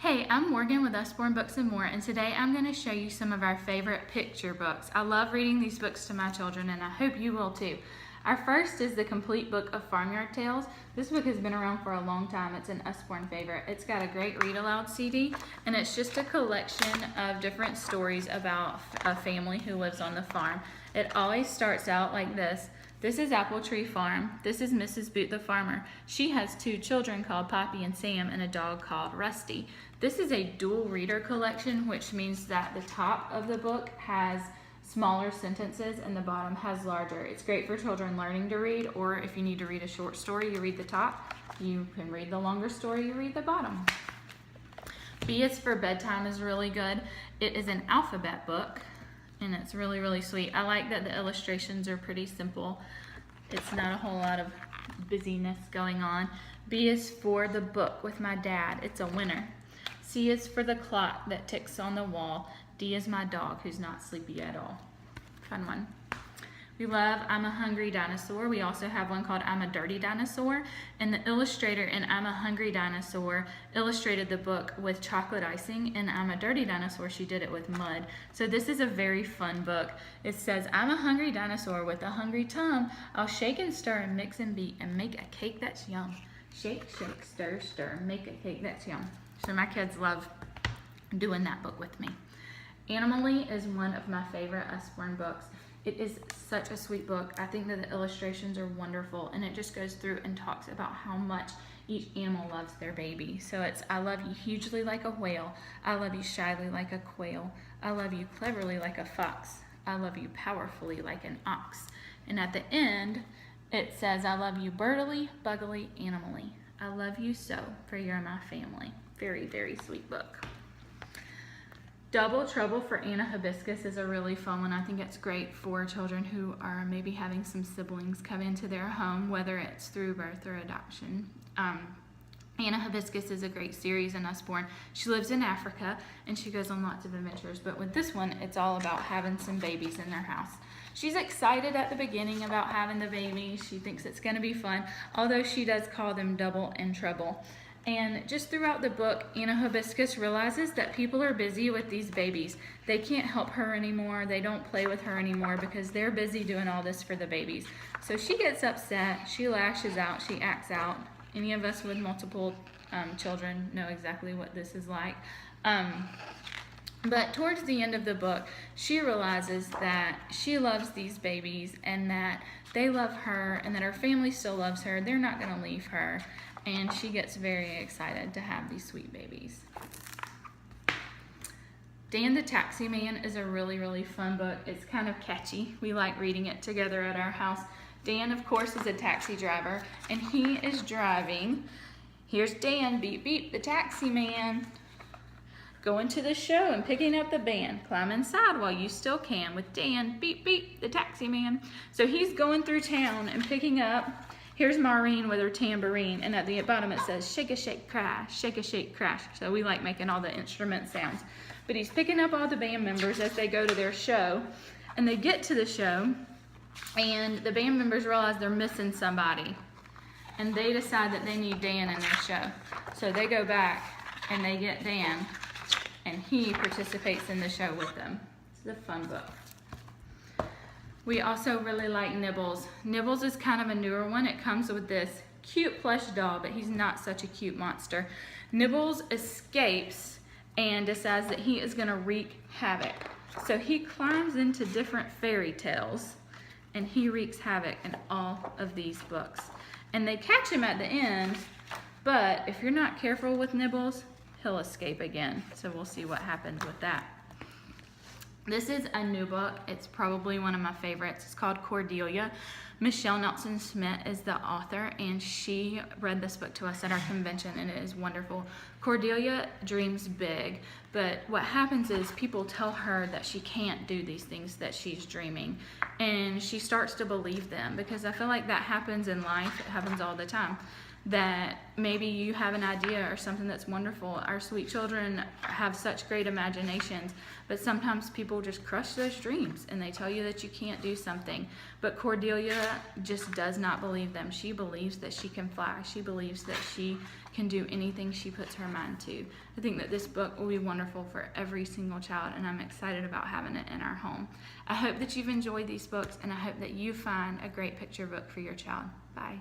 Hey, I'm Morgan with Usborne Books and More, and today I'm going to show you some of our favorite picture books. I love reading these books to my children, and I hope you will too. Our first is the complete book of Farmyard Tales. This book has been around for a long time. It's an Usborne favorite. It's got a great read aloud CD, and it's just a collection of different stories about a family who lives on the farm. It always starts out like this. This is Apple Tree Farm. This is Mrs. Boot the farmer. She has two children called Poppy and Sam and a dog called Rusty. This is a dual reader collection, which means that the top of the book has smaller sentences and the bottom has larger. It's great for children learning to read, or if you need to read a short story, you read the top. You can read the longer story, you read the bottom. B is for Bedtime is really good. It is an alphabet book, and it's really, really sweet. I like that the illustrations are pretty simple. It's not a whole lot of busyness going on. B is for The Book with My Dad. It's a winner. C is for The Clock That Ticks on the Wall. D is my dog who's not sleepy at all. Fun one. We love I'm a Hungry Dinosaur. We also have one called I'm a Dirty Dinosaur. And the illustrator in I'm a Hungry Dinosaur illustrated the book with chocolate icing. And I'm a Dirty Dinosaur, she did it with mud. So this is a very fun book. It says, I'm a hungry dinosaur with a hungry tongue. I'll shake and stir and mix and beat and make a cake that's yum. Shake, shake, stir, stir, make a cake that's yum. So my kids love doing that book with me. Animally is one of my favorite Usborne books. It is such a sweet book. I think that the illustrations are wonderful, and it just goes through and talks about how much each animal loves their baby. So it's, I love you hugely like a whale. I love you shyly like a quail. I love you cleverly like a fox. I love you powerfully like an ox. And at the end, it says, I love you birdily, buggily, animally. I love you so, for you're my family. Very, very sweet book. Double Trouble for Anna Hibiscus is a really fun one. I think it's great for children who are maybe having some siblings come into their home, whether it's through birth or adoption. Anna Hibiscus is a great series in Usborne. She lives in Africa and she goes on lots of adventures, but with this one, it's all about having some babies in their house. She's excited at the beginning about having the baby. She thinks it's going to be fun, although she does call them double and trouble. And just throughout the book, Anna Hibiscus realizes that people are busy with these babies. They can't help her anymore. They don't play with her anymore because they're busy doing all this for the babies. So she gets upset. She lashes out. She acts out. Any of us with multiple children know exactly what this is like. But towards the end of the book, she realizes that she loves these babies and that they love her and that her family still loves her. They're not going to leave her. And she gets very excited to have these sweet babies. Dan the Taxi Man is a really, really fun book. It's kind of catchy. We like reading it together at our house. Dan, of course, is a taxi driver, and he is driving. Here's Dan, beep, beep, the taxi man. Going to the show and picking up the band. Climb inside while you still can with Dan, beep, beep, the taxi man. So he's going through town and picking up. Here's Maureen with her tambourine, and at the bottom it says, shake a shake crash, shake a shake crash. So we like making all the instrument sounds. But he's picking up all the band members as they go to their show, and they get to the show, and the band members realize they're missing somebody, and they decide that they need Dan in their show. So they go back, and they get Dan, and he participates in the show with them. It's a fun book. We also really like Nibbles. Nibbles is kind of a newer one. It comes with this cute plush doll, but he's not such a cute monster. Nibbles escapes and decides that he is going to wreak havoc. So he climbs into different fairy tales and he wreaks havoc in all of these books. And they catch him at the end, but if you're not careful with Nibbles, he'll escape again. So we'll see what happens with that. This is a new book. It's probably one of my favorites. It's called Cordelia. Michelle Nelson Smith is the author, and she read this book to us at our convention, and it is wonderful. Cordelia dreams big, but what happens is people tell her that she can't do these things that she's dreaming, and she starts to believe them, because I feel like that happens in life. It happens all the time. that maybe you have an idea or something that's wonderful. Our sweet children have such great imaginations, but sometimes people just crush those dreams and they tell you that you can't do something. But Cordelia just does not believe them. She believes that she can fly. She believes that she can do anything she puts her mind to. I think that this book will be wonderful for every single child, and I'm excited about having it in our home. I hope that you've enjoyed these books, and I hope that you find a great picture book for your child. Bye.